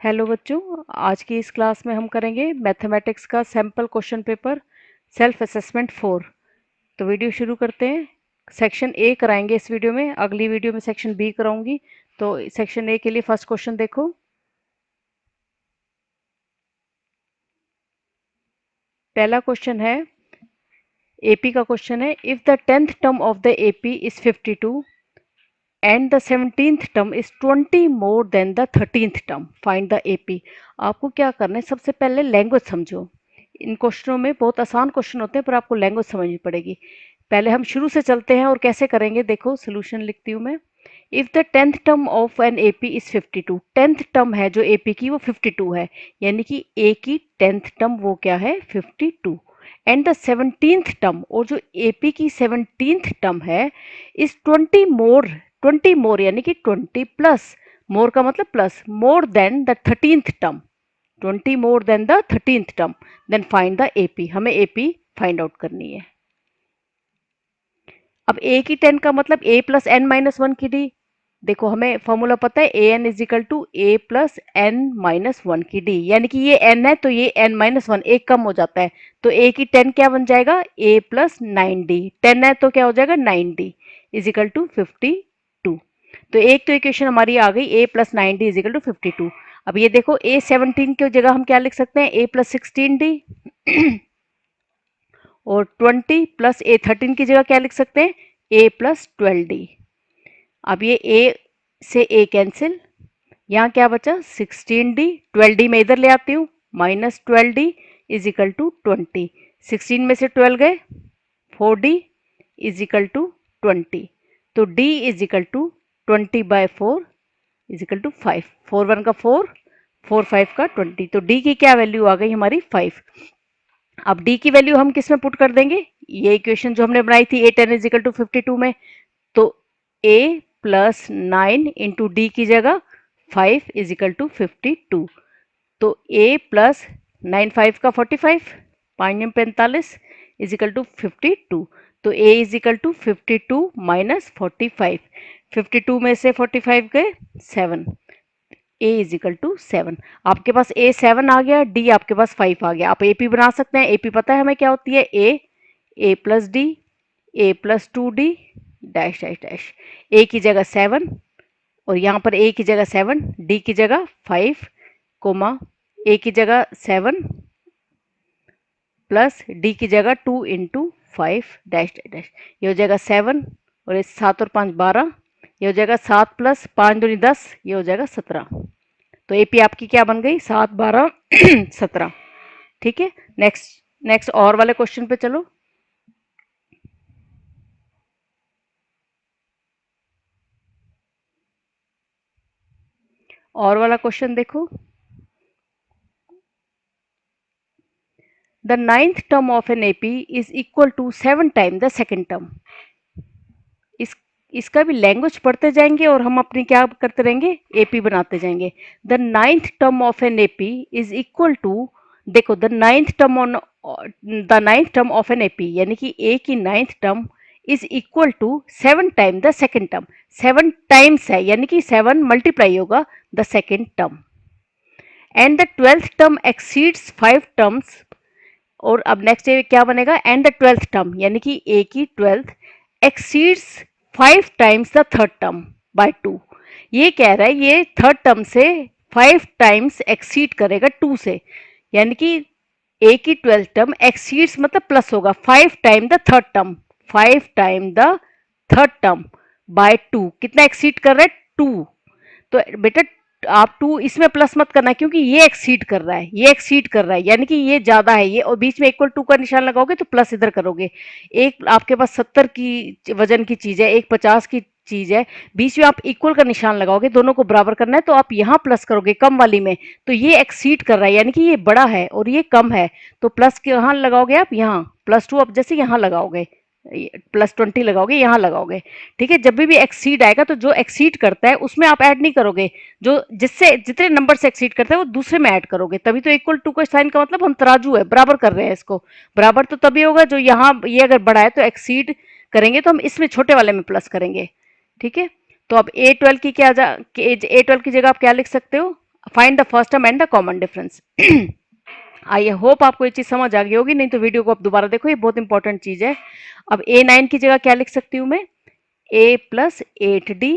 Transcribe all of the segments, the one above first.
Hello बच्चों, आज की इस क्लास में हम करेंगे मैथमेटिक्स का sample question paper self assessment 4। तो वीडियो शुरू करते हैं। सेक्शन ए कराएंगे इस वीडियो में, अगली वीडियो में सेक्शन बी कराऊंगी। तो सेक्शन ए के लिए फर्स्ट क्वेश्चन देखो। पहला क्वेश्चन है, एपी का क्वेश्चन है। If the 10th term of the AP is 52 and the 17th term is 20 more than the 13th term, find the AP. आपको क्या करना है, सबसे पहले लैंग्वेज समझो। इन क्वेश्चनों में बहुत आसान क्वेश्चन होते हैं, पर आपको लैंग्वेज समझनी पड़ेगी। पहले हम शुरू से चलते हैं और कैसे करेंगे, देखो सोल्यूशन लिखती हूँ मैं। If the 10th term of an AP is 52, 10th term है जो एपी की वो 52 है, यानी कि ए की 10th टर्म वो क्या है, 52। एंड द 17th टर्म, और जो एपी की 17th टर्म है, इज 20 मोर, 20 मोर यानी कि 20 प्लस, मोर का मतलब plus, more than the 13th term, 20 more than the 13th term, then find the AP. हमें एपी फाइंड आउट करनी है। अब ए की 10 का मतलब a plus n minus one की डी। देखो हमें फॉर्मूला पता है, a n is equal to a plus n minus one की डी, यानी कि ये एन है तो ये एन माइनस वन एक कम हो जाता है, तो ए की 10 क्या बन जाएगा, ए प्लस 9d। 10 है तो क्या हो जाएगा, 9d इज इक्वल टू 52। तो एक तो इक्वेशन हमारी आ गई, a plus 9d is equal to 52। अब ये देखो, ए 17 की जगह हम क्या लिख सकते हैं, ए प्लस 16d, और 20 प्लस ए 13 की जगह क्या लिख सकते हैं, ए प्लस 12d। अब ये ए से ए कैंसिल, यहाँ क्या बचा, 16d, 12d मैं इधर ले आती हूँ, minus 12d is equal to 20। 16 में से 12 गए, 4d इज इक्वल टू 20। तो d is equal to 20/4 is equal to 5। 4 1 का 4, 4 5 का 20। तो d की क्या वैल्यू आ गई हमारी, 5। अब d की वैल्यू हम किस में पुट कर देंगे, ये इक्वेशन जो हमने बनाई थी, a10 इज इक्वल टू 52 में, तो a प्लस 9 इंटू डी की जगह 5 इज इक्वल टू 52। तो a प्लस 9 5 का 45, 5 45 इज इक्वल टू 52। तो a is equal to 52 minus 45, 52 में से 45 गए 7, a इज इक्वल टू 7। आपके पास a 7 आ गया, d आपके पास 5 आ गया। आप ap बना सकते हैं। ap पता है हमें क्या होती है, a plus D, a plus 2d dash dash dash. a की जगह 7, और यहाँ पर a की जगह 7, d की जगह 5, कोमा a की जगह 7 प्लस d की जगह 2 इंटू 5 डैश डैश। ये हो जाएगा 7, और इस 7 और 5 12, ये हो जाएगा 7 प्लस 5 दूनी 10, ये हो जाएगा 17। तो एपी आपकी क्या बन गई, 7 12 17। ठीक है, नेक्स्ट नेक्स्ट और वाले क्वेश्चन पे चलो। और वाला क्वेश्चन देखो, the 9th term of an AP is equal to 7 time the second term. इस इसका भी लैंग्वेज पढ़ते जाएंगे और हम अपनी क्या करते रहेंगे, एपी बनाते जाएंगे। The 9th term of an AP is equal to, देखो the 9th term on, the 9th term of an AP यानी कि ए की 9th term is equal to 7 time the second term. 7 times है, यानी कि 7 multiply होगा the second term. And the 12th term exceeds 5 terms, और अब next क्या बनेगा, एंड द 12th टर्म यानी कि ए की 12th exceeds 5 times the third term by 2। ये कह रहा है ये थर्ड टर्म से 5 टाइम्स एक्सीड करेगा 2 से, यानी कि ए की 12th टर्म एक्सीड्स मतलब प्लस होगा 5 time the third term, 5 time the third term by 2। कितना एक्सीड कर रहा है, 2। तो बेटा आप 2 इसमें प्लस मत करना, क्योंकि ये एक्सीड कर रहा है, ये एक्सीड कर रहा है, यानी कि ये ज्यादा है ये, और बीच में इक्वल टू का निशान लगाओगे तो प्लस इधर करोगे। एक आपके पास 70 की वजन की चीज है, एक 50 की चीज है, बीच में आप इक्वल का निशान लगाओगे, दोनों को बराबर करना है, तो आप यहाँ प्लस करोगे कम वाली में, तो ये एक्सीड कर रहा है, यानी कि ये बड़ा है और ये कम है, तो प्लस यहाँ लगाओगे आप, यहाँ +2 आप जैसे यहाँ लगाओगे, +20 लगाओगे, यहाँ लगाओगे। ठीक है, जब भी एक्सीड आएगा तो जो एक्सीड करता है उसमें आप ऐड नहीं करोगे, जो जिससे जितने नंबर से एक्सीड करता है वो दूसरे में ऐड करोगे, तभी तो इक्वल टू का साइन का मतलब हम तराजू है, बराबर कर रहे हैं इसको। बराबर तो तभी होगा जो यहाँ, ये अगर बड़ा है तो एक्सीड करेंगे तो हम इसमें छोटे वाले में प्लस करेंगे। ठीक है, तो अब A12 की क्या ए 12 की जगह आप क्या लिख सकते हो, find the first term and the common difference. I hope आपको ये चीज समझ आ गई होगी, नहीं तो वीडियो को आप दोबारा देखो, ये बहुत इंपॉर्टेंट चीज है। अब A9 की जगह क्या लिख सकती हूँ मैं, A plus 8D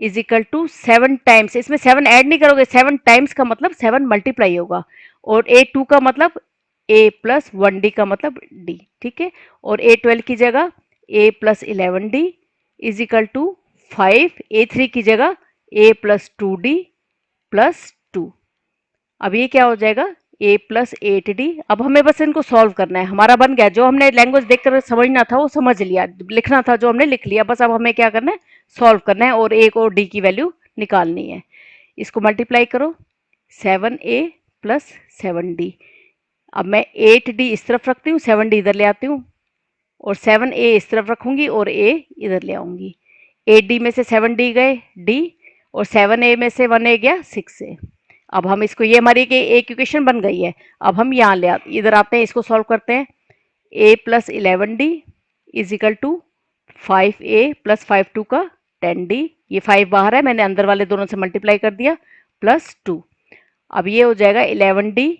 is equal to 7 times, इसमें 7 ऐड नहीं करोगे, 7 टाइम्स का मतलब 7 मल्टीप्लाई होगा, और A2 का मतलब A प्लस 1D का मतलब D, ठीक है। और A12 की जगह A plus 11D is equal to 5, A3 की जगह A प्लस 2D प्लस 2। अब ये क्या हो जाएगा, A प्लस 8D। अब हमें बस इनको सॉल्व करना है, हमारा बन गया, जो हमने लैंग्वेज देखकर समझना था वो समझ लिया, लिखना था जो हमने लिख लिया, बस अब हमें क्या करना है, सॉल्व करना है और A और D की वैल्यू निकालनी है। इसको मल्टीप्लाई करो, 7A प्लस 7D। अब मैं 8D इस तरफ रखती हूँ, 7D इधर ले आती हूँ, और 7A इस तरफ रखूंगी और A इधर ले आऊंगी। 8D में से 7D गए D, और 7A में से 1A गया 6A। अब हम इसको, ये हमारी एक इक्वेशन बन गई है। अब हम यहाँ ले इधर आते हैं, इसको सॉल्व करते हैं। A plus 11D is equal to 5A plus 5 2 का 10D, ये 5 बाहर है, मैंने अंदर वाले दोनों से मल्टीप्लाई कर दिया, प्लस 2। अब ये हो जाएगा 11D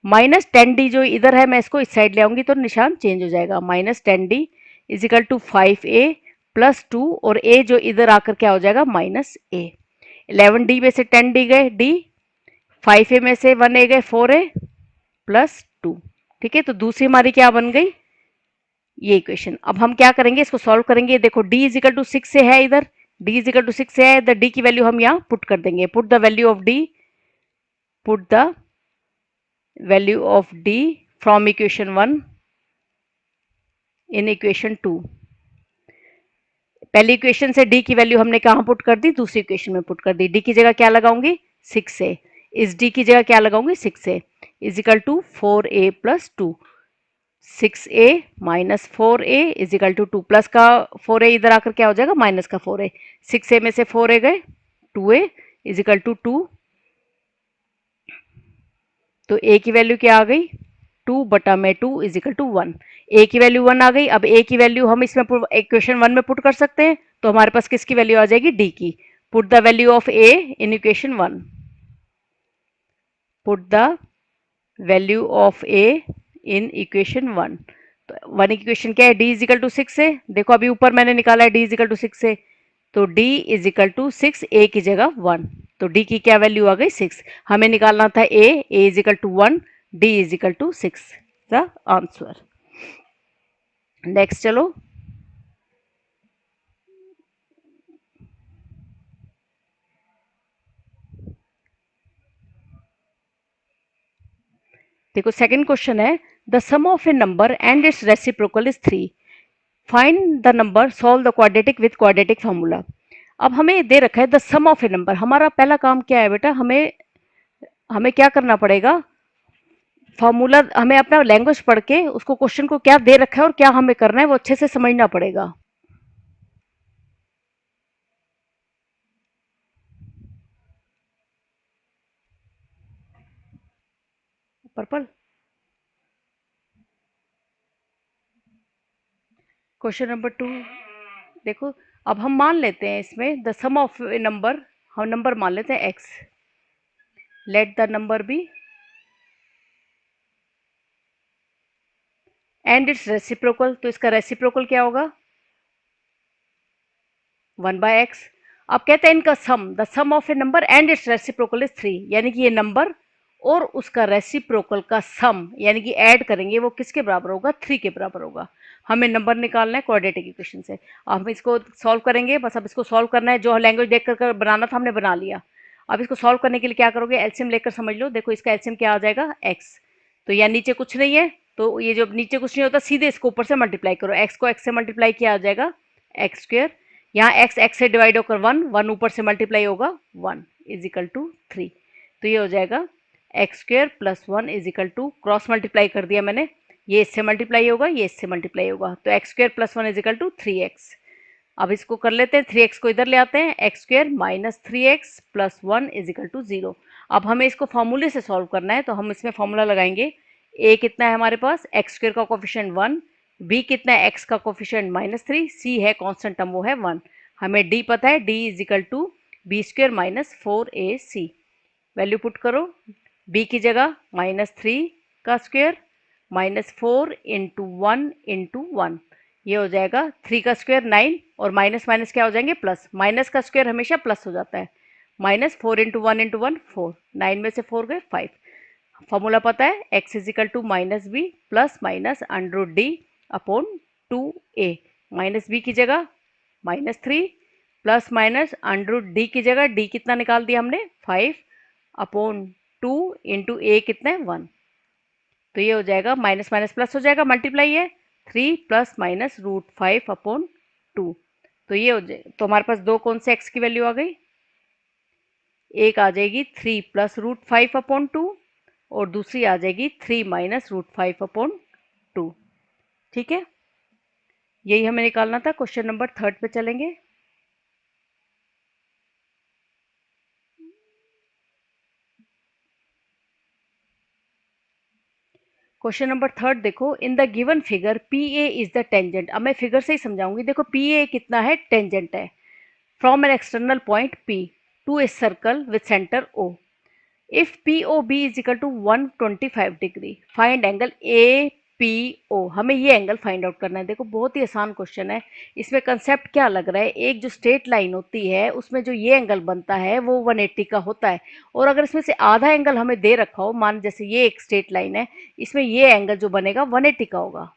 माइनस 10D, जो इधर है मैं इसको इस साइड ले आऊंगी तो निशान चेंज हो जाएगा, minus 10D is equal to 5A plus 2, और A जो इधर आकर क्या हो जाएगा, माइनस A। 11D में से 10D गए D, 5A में से 1A गए 4A प्लस 2, ठीक है। तो दूसरी हमारी क्या बन गई, ये इक्वेशन। अब हम क्या करेंगे, इसको सॉल्व करेंगे। देखो D इज इक्वल टू 6 से है इधर, D इज इक्वल टू 6 से है, द D की वैल्यू हम यहाँ पुट कर देंगे। Put the value of D, put the value of D from equation 1 in equation 2। पहली इक्वेशन से D की वैल्यू हमने कहाँ पुट कर दी, दूसरी इक्वेशन में पुट कर दी। D की जगह क्या लगाऊंगी, 6 से, इस D की जगह क्या लगाऊंगी, 6 से, is equal to 4A plus 2। 6A minus 4A is equal to 2, plus का 4A इधर आकर क्या हो जाएगा, माइनस का 4A। 6A में से 4A गए 2A इज इक्वल टू 2, तो A की वैल्यू क्या आ गई, 2 बटा में 2 इज इक्वल टू 1। A की वैल्यू 1 आ गई। अब A की वैल्यू हम इसमें इक्वेशन 1 में पुट कर सकते हैं, तो हमारे पास किसकी वैल्यू आ जाएगी, D की। Put the value of A in equation 1, put the value of A in equation 1। तो 1 इक्वेशन क्या है, D इज इक्वल टू 6 से, देखो अभी ऊपर मैंने निकाला है D इज इक्वल टू 6 से, तो D is equal to 6, A की जगह 1, तो D की क्या वैल्यू आ गई, 6। हमें निकालना था A is equal to 1, D is equal to 6, the answer. Next चलो, देखो सेकंड क्वेश्चन है, the sum of a number and its reciprocal is 3, find the number, solve the quadratic with quadratic formula. अब हमें दे रखा है the sum of a number, हमारा पहला काम क्या है बेटा, हमें हमें क्या करना पड़ेगा, फॉर्मूला, हमें अपना लैंग्वेज पढ़ के उसको क्वेश्चन को क्या दे रखा है और क्या हमें करना है वो अच्छे से समझना पड़ेगा। पर्पल, क्वेश्चन नंबर 2, देखो अब हम मान लेते हैं इसमें the sum of a number, हम नंबर मान लेते हैं x, let the number be and its reciprocal, तो इसका रेसिप्रोकल क्या होगा, 1/x। अब कहते हैं इनका sum, the sum of a number and its reciprocal is 3, यानी कि ये नंबर और उसका रेसिप्रोकल का सम, यानी कि ऐड करेंगे वो किसके बराबर होगा, 3 के बराबर होगा। हमें नंबर निकालना है क्वाड्रेटिक इक्वेशन से। अब हम इसको सॉल्व करेंगे, बस अब इसको सॉल्व करना है, जो लैंग्वेज देख कर बनाना था हमने बना लिया। अब इसको सॉल्व करने के लिए क्या करोगे, एलसीएम लेकर समझ लो। देखो इसका एलसीएम क्या आ जाएगा, x, तो यहाँ नीचे कुछ नहीं है, तो ये जो नीचे कुछ नहीं होता, सीधे इसको ऊपर से मल्टीप्लाई करो, x को x से मल्टीप्लाई किया आ जाएगा एक्स स्क्वेयर, यहाँ x से डिवाइड होकर 1, 1 ऊपर से मल्टीप्लाई होगा 1 इज इक्वल टू 3, तो ये हो जाएगा x square plus 1 is equal to, cross multiply कर दिया मैंने, ये इससे मल्टीप्लाई होगा, ये इससे मल्टीप्लाई होगा, तो x square plus 1 is equal to 3x। अब इसको कर लेते हैं, 3x को इधर ले आते हैं, x square minus 3x plus 1 is equal to 0। अब हमें इसको फॉर्मूले से सॉल्व करना है, तो हम इसमें फॉर्मूला लगाएंगे। a कितना है हमारे पास, एक्स स्क्वेयर का कोफिशिएंट 1, b कितना है, x का कोफिशिएंट -3, c है कांस्टेंट टर्म, वो है 1। हमें d पता है, d is equal to b square minus 4ac। Value put करो, b की जगह -3 का स्क्वायर -4 इंटू 1 इंटू 1, ये हो जाएगा 3 का स्क्वायर 9 और माइनस माइनस क्या हो जाएंगे प्लस, माइनस का स्क्वायर हमेशा प्लस हो जाता है, -4 इंटू 1 4, 9 में से 4 गए 5। फॉर्मूला पता है, x is equal to -b plus minus under D upon 2a, minus b की जगह -3 प्लस माइनस अंडर डी की जगह डी कितना निकाल दिया हमने 5 अपॉन 2 इंटू ए कितना है 1, तो ये हो जाएगा माइनस माइनस प्लस हो जाएगा, मल्टीप्लाई है 3 प्लस माइनस √5 अपॉन 2, तो ये हो जाए, तो हमारे पास दो कौन से x की वैल्यू आ गई, एक आ जाएगी 3 प्लस √5 अपॉन 2 और दूसरी आ जाएगी 3 माइनस √5 अपॉन 2। ठीक है, यही हमें निकालना था। क्वेश्चन नंबर 3 पे चलेंगे। क्वेश्चन नंबर 3 देखो, in the given figure P A is the tangent. अब मैं फिगर से ही समझाऊंगी। देखो पी ए कितना है, टेंजेंट है from an external point P to a circle with centre O. If P O B is equal to 125 degree, find angle A P O. हमें ये angle find out करना है। देखो बहुत ही आसान क्वेश्चन है। इसमें कंसेप्ट क्या लग रहा है, एक जो स्ट्रेट लाइन होती है उसमें जो ये एंगल बनता है वो 180 का होता है, और अगर इसमें से आधा एंगल हमें दे रखा हो, मान जैसे ये एक स्ट्रेट लाइन है, इसमें ये एंगल जो बनेगा 180 का होगा।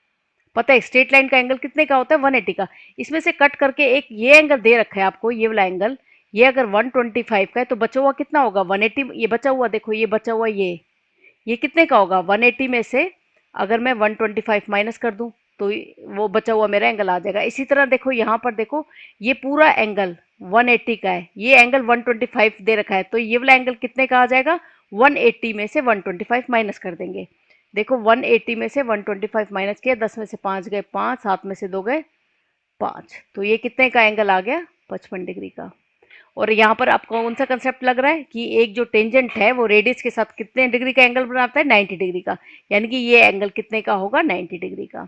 पता है स्ट्रेट लाइन का एंगल कितने का होता है, 180 का। इसमें से कट करके एक ये एंगल दे रखा है आपको, ये वाला एंगल, ये अगर 125 का है तो बचा हुआ कितना होगा 180। ये बचा हुआ, देखो ये बचा हुआ, ये कितने का होगा 180 में से अगर मैं 125 माइनस कर दूं तो वो बचा हुआ मेरा एंगल आ जाएगा। इसी तरह देखो यहाँ पर देखो, ये पूरा एंगल 180 का है, ये एंगल 125 दे रखा है, तो ये वाला एंगल कितने का आ जाएगा, 180 में से 125 माइनस कर देंगे। देखो 180 में से 125 माइनस किया, 10 में से 5 गए 5, 7 में से 2 गए 5, तो ये कितने का एंगल आ गया 55 डिग्री का। और यहाँ पर आपको कौन सा कंसेप्ट लग रहा है कि एक जो टेंजेंट है वो रेडियस के साथ कितने डिग्री का एंगल बनाता है, 90 डिग्री का, यानी कि ये एंगल कितने का होगा 90 डिग्री का।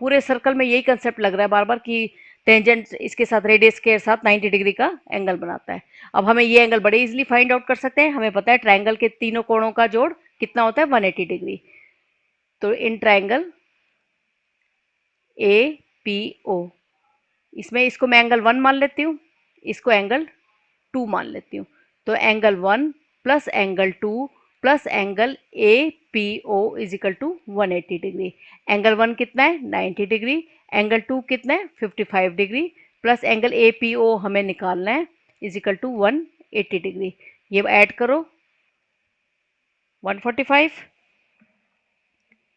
पूरे सर्कल में यही कंसेप्ट लग रहा है बार बार कि टेंजेंट इसके साथ रेडियस के साथ 90 डिग्री का एंगल बनाता है। अब हमें ये एंगल बड़े इजीली फाइंड आउट कर सकते हैं। हमें पता है ट्राइंगल के तीनों कोणों का जोड़ कितना होता है 180 डिग्री। तो इन ट्राइंगल ए पी ओ, इसमें इसको मैं एंगल 1 मान लेती हूँ, इसको एंगल 2 मान लेती हूँ, तो angle 1 plus angle 2 plus angle A P O is equal to 180 degree. Angle 1 कितना है 90 डिग्री, एंगल 2 कितना है 55 degree, plus angle A P O हमें निकालना है इज इक्वल टू 180 डिग्री। ये ऐड करो 145,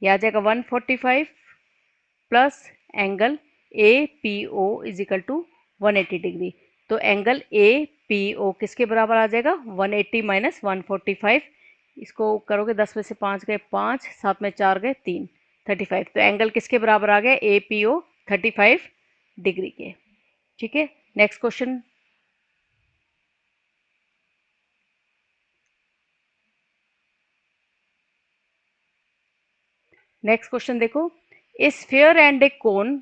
ये आ जाएगा 145 plus angle A P O is equal to 180 degree. तो एंगल ए पी ओ किसके बराबर आ जाएगा 180 माइनस 145, इसको करोगे 10 में से 5 गए 5, 7 में 4 गए 3, 35। तो एंगल किसके बराबर आ गया ए पी ओ 35 डिग्री के। ठीक है, नेक्स्ट क्वेश्चन। नेक्स्ट क्वेश्चन देखो, ए sphere and A cone,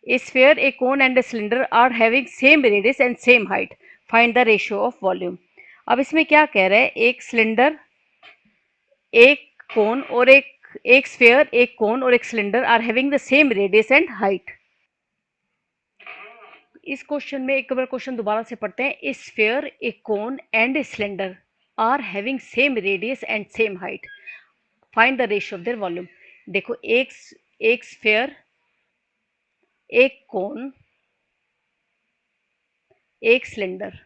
a sphere, a cone and a cylinder are having same radius and same height. Find the ratio of volume. अब इसमें क्या कह रहा है, एक सिलेंडर, एक कोन और एक स्फीयर, एक कोन और एक cylinder are having the same radius and height. इस क्वेश्चन में एक बार क्वेश्चन दोबारा से पढ़ते हैं। A sphere, a cone and a cylinder are having same radius and same height, find the ratio of their volume. देखो एक स्फीयर, एक कोन, एक सिलेंडर,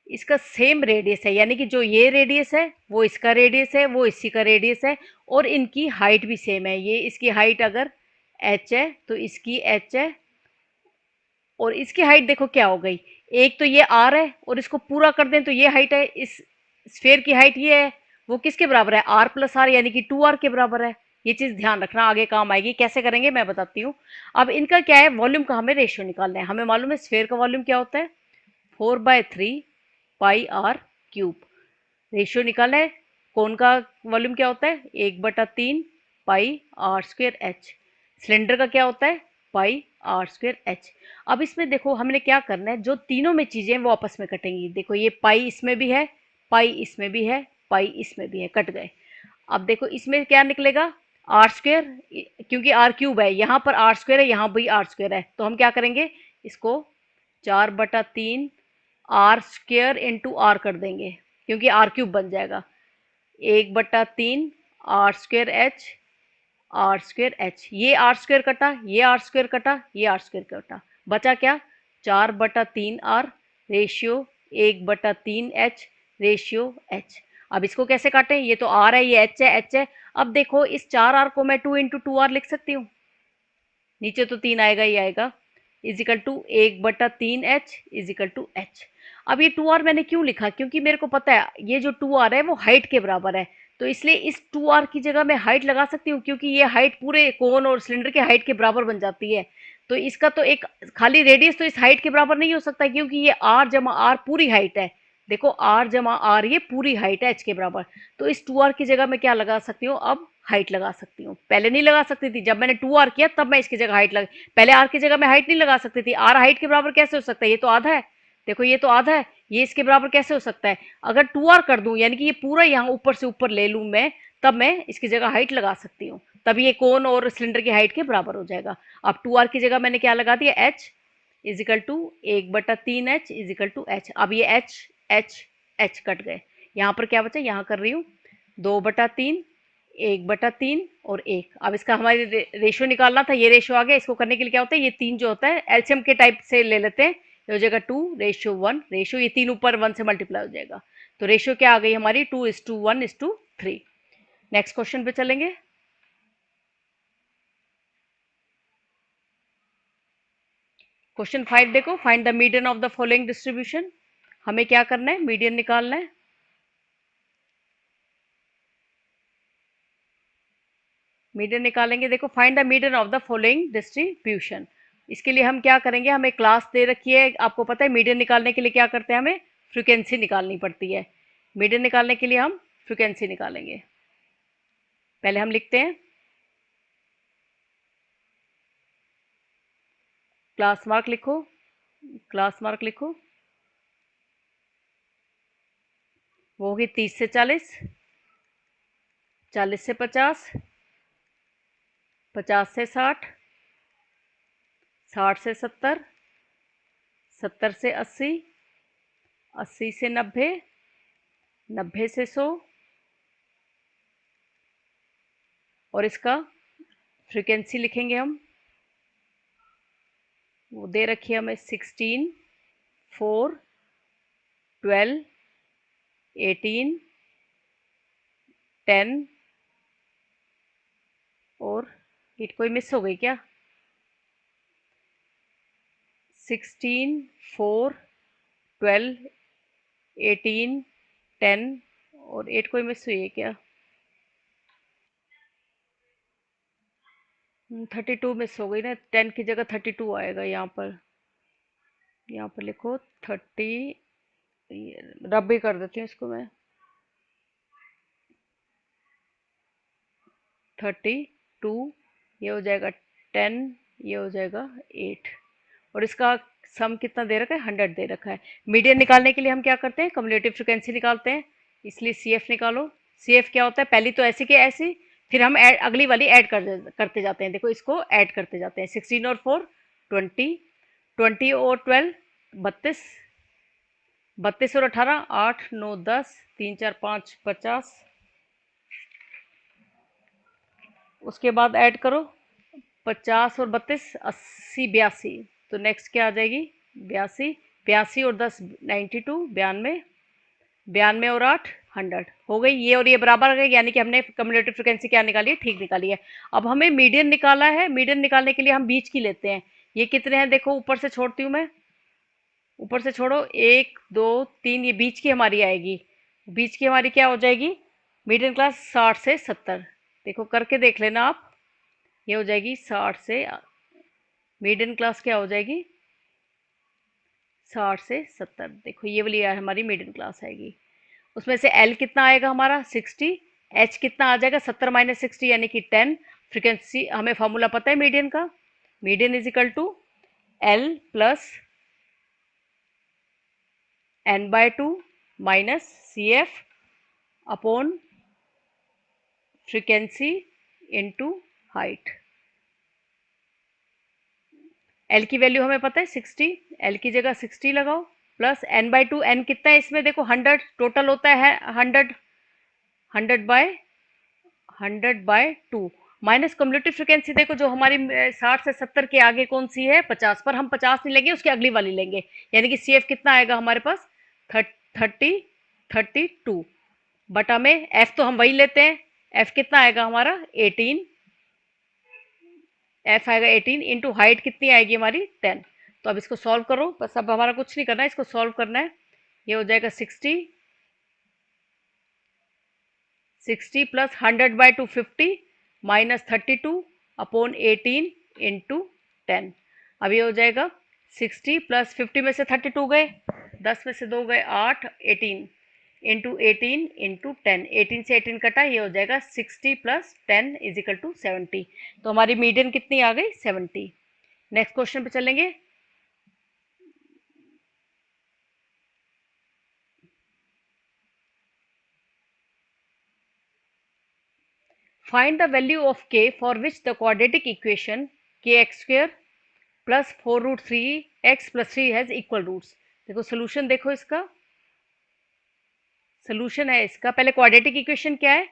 इसका सेम रेडियस है, यानी कि जो ये रेडियस है वो इसका रेडियस है, वो इसी का रेडियस है, और इनकी हाइट भी सेम है। ये इसकी हाइट अगर h है तो इसकी h है, और इसकी हाइट देखो क्या हो गई, एक तो ये r है और इसको पूरा कर दें तो ये हाइट है, इस स्फीयर की हाइट ये है, वो किसके बराबर है r प्लस आर, यानी कि 2r के बराबर है। ये चीज़ ध्यान रखना, आगे काम आएगी। कैसे करेंगे मैं बताती हूँ। अब इनका क्या है, वॉल्यूम का हमें रेशियो निकालना है। हमें मालूम है स्फीयर का वॉल्यूम क्या होता है 4/3 पाई आर क्यूब। रेशियो निकालना है। कोन का वॉल्यूम क्या होता है 1/3 पाई आर स्क्वेयर एच। सिलेंडर का क्या होता है पाई आर स्क्वेयर एच। अब इसमें देखो हमने क्या करना है, जो तीनों में चीज़ें हैं वो आपस में कटेंगी। देखो ये पाई इसमें भी है, पाई इसमें भी है, पाई इसमें भी है, कट गए। अब देखो इसमें क्या निकलेगा, आर स्क्वेयर, क्योंकि आर क्यूब है, यहाँ पर आर स्क्वेयर है, यहाँ भी आर स्क्वेयर है, तो हम क्या करेंगे, इसको 4/3 आर स्क्वेयर इंटू आर कर देंगे, क्योंकि आर क्यूब बन जाएगा। 1/3 r square h, r square h, ये आर स्क्वेयर कटा, ये आर स्क्वेयर कटा, ये आर स्क्वेयर कटा, बचा क्या, 4/3 r ratio 1/3 h ratio h. अब इसको कैसे काटें, ये तो आर है, ये एच है, एच है। अब देखो इस 4 आर को मैं 2 × 2 आर लिख सकती हूँ, नीचे तो 3 आएगा ही आएगा, is equal to 1/3 h is equal to h. अब ये 2 आर मैंने क्यों लिखा, क्योंकि मेरे को पता है ये जो 2 आर है वो हाइट के बराबर है, तो इसलिए इस 2 आर की जगह मैं हाइट लगा सकती हूँ, क्योंकि ये हाइट पूरे कोन और सिलेंडर के हाइट के बराबर बन जाती है। तो इसका तो एक खाली रेडियस तो इस हाइट के बराबर नहीं हो सकता, क्योंकि ये आर जमा आर पूरी हाइट है। देखो आर जमा आर ये पूरी हाइट है एच के बराबर, तो इस 2 आर की जगह मैं क्या लगा सकती हूँ, अब हाइट लगा सकती हूँ। पहले नहीं लगा सकती थी, जब मैंने 2 आर किया तब मैं इसकी जगह हाइट लगा, पहले आर की जगह मैं हाइट नहीं लगा सकती थी। आर हाइट के बराबर कैसे हो सकता है, ये तो आधा है, देखो ये तो आधा है, ये इसके बराबर कैसे हो सकता है। अगर 2 आर कर दूं, यानी कि ये पूरा यहाँ ऊपर से ऊपर ले लूं मैं, तब मैं इसकी जगह हाइट लगा सकती हूँ, तब ये कोन और सिलेंडर की हाइट के बराबर हो जाएगा। अब 2 आर की जगह मैंने क्या लगा दिया, h is equal to 1/3 h is equal to h. अब ये एच एच एच कट गए, यहाँ पर क्या बचा, यहाँ कर रही हूँ 2/3 1/3 और 1। अब इसका हमारे रेशियो निकालना था, ये रेशियो आ गया। इसको करने के लिए क्या होता है, ये 3 जो होता है एलसीएम के टाइप से ले लेते हैं, ये हो जाएगा 2:1 रेशियो, ये 3 ऊपर 1 से मल्टीप्लाई हो जाएगा, तो रेशियो क्या आ गई हमारी 2:1:3। नेक्स्ट क्वेश्चन पे चलेंगे। क्वेश्चन 5 देखो, find the median of the following distribution. हमें क्या करना है, मीडियन निकालना है। मीडियन निकालेंगे, देखो find the median of the following distribution. इसके लिए हम क्या करेंगे, हमें क्लास दे रखी है, आपको पता है मीडियन निकालने के लिए क्या करते हैं, हमें फ्रीक्वेंसी निकालनी पड़ती है। मीडियन निकालने के लिए हम फ्रीक्वेंसी निकालेंगे। पहले हम लिखते हैं, क्लास मार्क लिखो, क्लास मार्क लिखो, वो होगी 30 से 40, 40 से 50, 50 से 60, 60 से 70, 70 से 80, 80 से 90, 90 से 100, और इसका फ्रीक्वेंसी लिखेंगे हम, वो दे रखी है हमें 16, 4, 12, 18, 10, और हिट कोई मिस हो गई क्या, 16, 4, 12, 18, 10 और 8 कोई मिस हुई है क्या, 32 मिस हो गई ना, 10 की जगह 32 आएगा यहाँ पर, यहाँ पर लिखो 30, रब भी कर देती हूँ इसको मैं, 32, ये हो जाएगा 10, ये हो जाएगा 8, और इसका सम कितना दे रखा है, 100 दे रखा है। मीडियन निकालने के लिए हम क्या करते हैं, कम्युलेटिव फ्रिक्वेंसी निकालते हैं, इसलिए सी एफ निकालो। सी एफ क्या होता है, पहली तो ऐसी की ऐसी, फिर हम अगली वाली ऐड करते जाते हैं, देखो इसको ऐड करते जाते हैं, 16 और 4 20, 20 और 12 32, 32 और 18 8 9 10, 3 4 5 50, उसके बाद ऐड करो 50 और 32 80 82, तो नेक्स्ट क्या आ जाएगी 82, 82 और 10 92, 92, 92 और 8 100 हो गई, ये और ये बराबर आ गए, यानी कि हमने कम्युलेटिव फ्रिक्वेंसी क्या निकाली है, ठीक निकाली है। अब हमें मीडियन निकाला है, मीडियन निकालने के लिए हम बीच की लेते हैं। ये कितने हैं, देखो ऊपर से छोड़ती हूँ मैं, ऊपर से छोड़ो 1 2 3, ये बीच की हमारी आएगी, बीच की हमारी क्या हो जाएगी, मिडिल क्लास 60 से 70, देखो करके देख लेना आप, ये हो जाएगी 60 से, मिडिल क्लास क्या हो जाएगी 60 से 70, देखो ये वाली हमारी मिडिल क्लास आएगी। उसमें से एल कितना आएगा हमारा 60, एच कितना आ जाएगा 70 - 60 यानी कि 10, फ्रिक्वेंसी हमें फार्मूला पता है मीडियन का, median is equal to L plus n/2 minus C F upon frequency into height. L की वैल्यू हमें पता है 60, एल की जगह 60 लगाओ प्लस n/2, n कितना है इसमें देखो 100, टोटल होता है 100, 100/2 माइनस कम्युलेटिव फ्रिक्वेंसी देखो जो हमारी 60 से 70 के आगे कौन सी है 50, पर हम 50 नहीं लेंगे, उसकी अगली वाली लेंगे, यानी कि सी एफ कितना आएगा हमारे पास 32 बटा में एफ तो हम वही लेते हैं, एफ कितना आएगा हमारा 18, एफ आएगा 18 इंटू हाइट कितनी आएगी हमारी 10। तो अब इसको सॉल्व करो, बस अब हमारा कुछ नहीं करना है, इसको सॉल्व करना है। ये हो जाएगा 60 प्लस 100/2 50 माइनस 32 अपॉन 18 इंटू 10। अब ये हो जाएगा 60 प्लस 50 में से 32 गए, 10 में से 2 गए 8, 18 इंटू 18 इंटू 10, 18 से 18 कटा, ये हो जाएगा 60 प्लस 10 इज इक्वल टू 70। तो हमारी मीडियन कितनी आ गई 70। नेक्स्ट क्वेश्चन पे चलेंगे। Find the value of k for which the quadratic equation kx² plus 4√3x plus 3 has equal roots. देखो सोल्यूशन देखो, इसका सोल्यूशन है, इसका पहले क्वाड्रेटिक इक्वेशन क्या है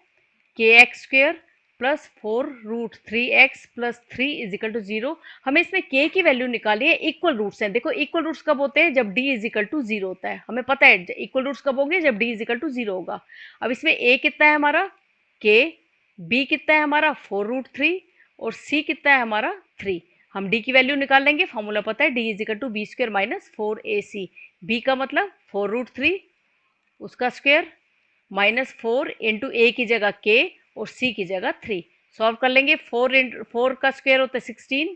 kx² plus 4√3x plus 3 is equal to 0। हमें इसमें k की वैल्यू निकाली है, इक्वल रूट्स हैं। देखो इक्वल रूट्स कब होते हैं जब d इज इक्वल टू 0 होता है, हमें पता है इक्वल रूट्स कब होंगे जब d इज इक्वल टू 0 होगा। अब इसमें a कितना है हमारा k, b कितना है हमारा 4√3 और c कितना है हमारा 3। हम d की वैल्यू निकाल लेंगे, फॉर्मूला पता है d is equal to b square minus 4ac। b का मतलब 4√3 उसका स्क्वायर माइनस 4 इंटू ए की जगह k और c की जगह 3। सॉल्व कर लेंगे, 4 का स्क्वायर होता है 16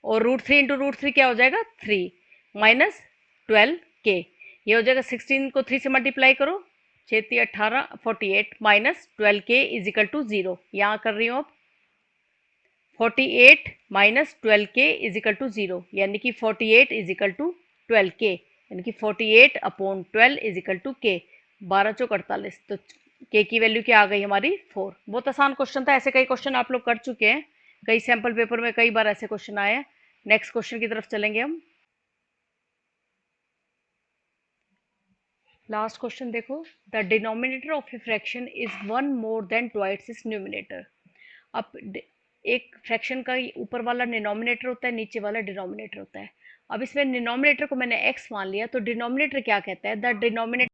और √3 इंटू √3 क्या हो जाएगा 3 माइनस 12k। ये हो जाएगा 16 को 3 से मल्टीप्लाई करो, 6 18 48 minus 12k is equal to 0। यहाँ कर रही हूँ अब 48 minus 12k is equal to 0, यानी कि 48 इज इक्वल टू 12k, यानी कि 48 upon 12 is equal to k। 12 चौक 48, तो k की वैल्यू क्या आ गई हमारी 4। बहुत आसान क्वेश्चन था, ऐसे कई क्वेश्चन आप लोग कर चुके हैं, कई सैम्पल पेपर में कई बार ऐसे क्वेश्चन आए हैं। नेक्स्ट क्वेश्चन की तरफ चलेंगे हम। लास्ट क्वेश्चन देखो, the denominator of a fraction is 1 more than twice is numerator. अब एक फ्रैक्शन का ऊपर वाला डिनोमिनेटर होता है, नीचे वाला डिनोमिनेटर होता है। अब इसमें डिनोमिनेटर को मैंने x मान लिया, तो डिनोमिनेटर क्या कहता है, द डिनोमिनेटर